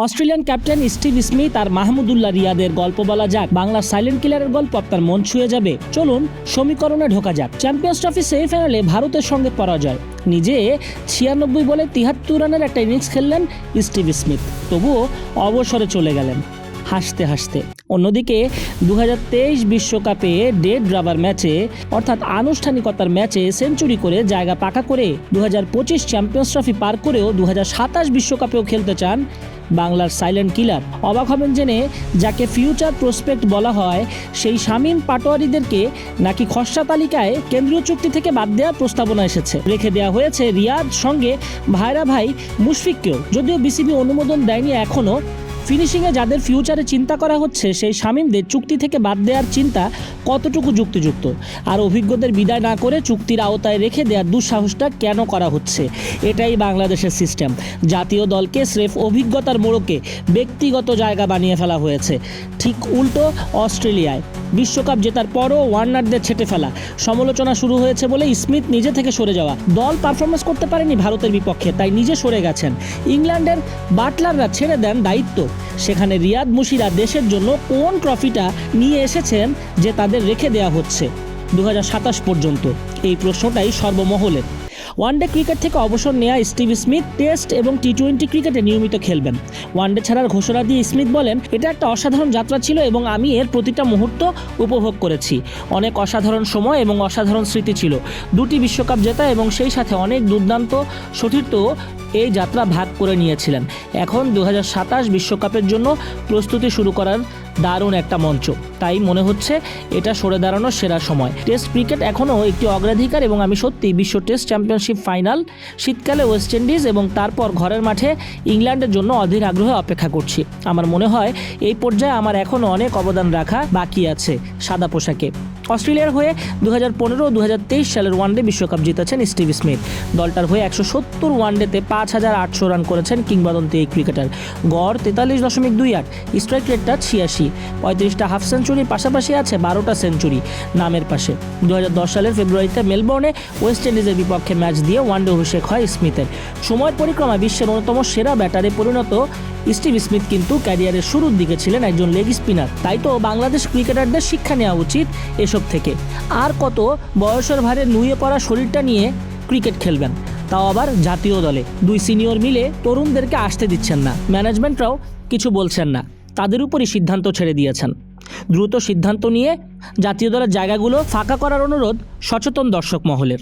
Australian captain Steve Smith আর মাহমুদুল্লাহ রিয়াদের গল্প বলা যাক। বাংলার সাইলেন্ট কিলারের গল্প আপনার মন ছুঁয়ে যাবে। চলুন সমীকরণে ঢোকা যাক। চ্যাম্পিয়ন্স ট্রফি সেমিফাইনালে ভারতের সঙ্গে পরাজয়, নিজে 96 বলে 73 রানের একটা ইনিংস খেললেন স্টিভ স্মিথ, তবুও অবসরে চলে গেলেন হাসতে হাসতে। অন্যদিকে 2023 বিশ্বকাপে ডেড রাবার ম্যাচে অর্থাৎ আনুষ্ঠানিকতার ম্যাচে সেঞ্চুরি করে জায়গা পাকা করে 2025 চ্যাম্পিয়ন্স ট্রফি পার করেও 2027 বিশ্বকাপেও খেলতে চান বাংলার সাইলেন্ট কিলার। অবাক হবেন জেনে, যাকে ফিউচার প্রসপেক্ট বলা হয় সেই শামীম পাটোয়ারিদেরকে নাকি খসড়া তালিকায় কেন্দ্রীয় চুক্তি থেকে বাদ দেওয়ার প্রস্তাবনা এসেছে। রেখে দেওয়া হয়েছে রিয়াদ, সঙ্গে ভাইরা ভাই মুশফিককেও। যদিও বিসিবি অনুমোদন দেয়নি এখনও। ফিনিশিংয়ে যাদের ফিউচারে চিন্তা করা হচ্ছে সেই শামীমদের চুক্তি থেকে বাদ দেওয়ার চিন্তা কতটুকু যুক্তিযুক্ত, আর অভিজ্ঞদের বিদায় না করে চুক্তির আওতায় রেখে দেওয়ার দুঃসাহসটা কেন করা হচ্ছে? এটাই বাংলাদেশের সিস্টেম। জাতীয় দলকে স্রেফ অভিজ্ঞতার মোড়কে ব্যক্তিগত জায়গা বানিয়ে ফেলা হয়েছে। ঠিক উল্টো অস্ট্রেলিয়ায় বিশ্বকাপ জেতার পরও ওয়ার্নারদের ছেটে ফেলা, সমালোচনা শুরু হয়েছে বলে স্মিথ নিজে থেকে সরে যাওয়া। দল পারফরমেন্স করতে পারেনি ভারতের বিপক্ষে, তাই নিজে সরে গেছেন। ইংল্যান্ডের বাটলাররা ছেড়ে দেন দায়িত্ব। সেখানে রিয়াদ মুশিরা দেশের জন্য কোন ট্রফিটা নিয়ে এসেছেন যে তাদের রেখে দেওয়া হচ্ছে 2027 পর্যন্ত? এই প্রশ্নটাই সর্বমহলের। ওয়ানডে ক্রিকেট থেকে অবসর নেওয়া স্টিভ স্মিথ টেস্ট এবং টি20 ক্রিকেটে নিয়মিত খেলবেন। ওয়ানডে ছাড়ার ঘোষণা দিয়ে স্মিথ বলেন, এটা একটা অসাধারণ যাত্রা ছিল এবং আমি এর প্রতিটা মুহূর্ত উপভোগ করেছি। অনেক অসাধারণ সময় এবং অসাধারণ স্মৃতি ছিল। 2টি বিশ্বকাপ জেতা এবং সেই সাথে অনেক দুর্দান্ত সতীর্থ এই যাত্রা ভাগ করে নিয়েছিলেন। এখন 2027 বিশ্বকাপের জন্য প্রস্তুতি শুরু করার দারুণ একটা মঞ্চ, তাই মনে হচ্ছে এটা সরে দাঁড়ানোর সেরা সময়। টেস্ট ক্রিকেট এখনও একটি অগ্রাধিকার এবং আমি সত্যি বিশ্ব টেস্ট চ্যাম্পিয়নশিপ ফাইনাল, শীতকালে ওয়েস্ট ইন্ডিজ এবং তারপর ঘরের মাঠে ইংল্যান্ডের জন্য অধীর আগ্রহে অপেক্ষা করছি। আমার মনে হয় এই পর্যায়ে আমার এখনও অনেক অবদান রাখা বাকি আছে সাদা পোশাকে। অস্ট্রেলিয়ার হয়ে 2015 ও 2023 সালের ওয়ানডে বিশ্বকাপ জিতেছেন স্টিভ স্মিথ। দলটার হয়ে 170 ওয়ানডেতে 5800 রান করেছেন কিংবদন্তি এই ক্রিকেটার। গড় 43.28, স্ট্রাইক রেটটা 86, 35টা হাফ সেঞ্চুরির পাশাপাশি আছে 12টা সেঞ্চুরি নামের পাশে। 2010 সালের ফেব্রুয়ারিতে মেলবোর্নে ওয়েস্ট ইন্ডিজের বিপক্ষে ম্যাচ দিয়ে ওয়ানডে অভিষেক হয় স্মিথের। সময়ের পরিক্রমায় বিশ্বের অন্যতম সেরা ব্যাটারে পরিণত স্টিভ স্মিথ কিন্তু ক্যারিয়ারের শুরুর দিকে ছিলেন একজন লেগ স্পিনার। তাই তো বাংলাদেশ ক্রিকেটারদের শিক্ষা নেওয়া উচিত এসব থেকে। আর কত বয়সের ভারে নুয়ে পড়া শরীরটা নিয়ে ক্রিকেট খেলবেন, তাও আবার জাতীয় দলে? 2 সিনিয়র মিলে তরুণদেরকে আসতে দিচ্ছেন না, ম্যানেজমেন্টরাও কিছু বলছেন না, তাদের উপরই সিদ্ধান্ত ছেড়ে দিয়েছেন। দ্রুত সিদ্ধান্ত নিয়ে জাতীয় দলের জায়গাগুলো ফাঁকা করার অনুরোধ সচেতন দর্শক মহলের।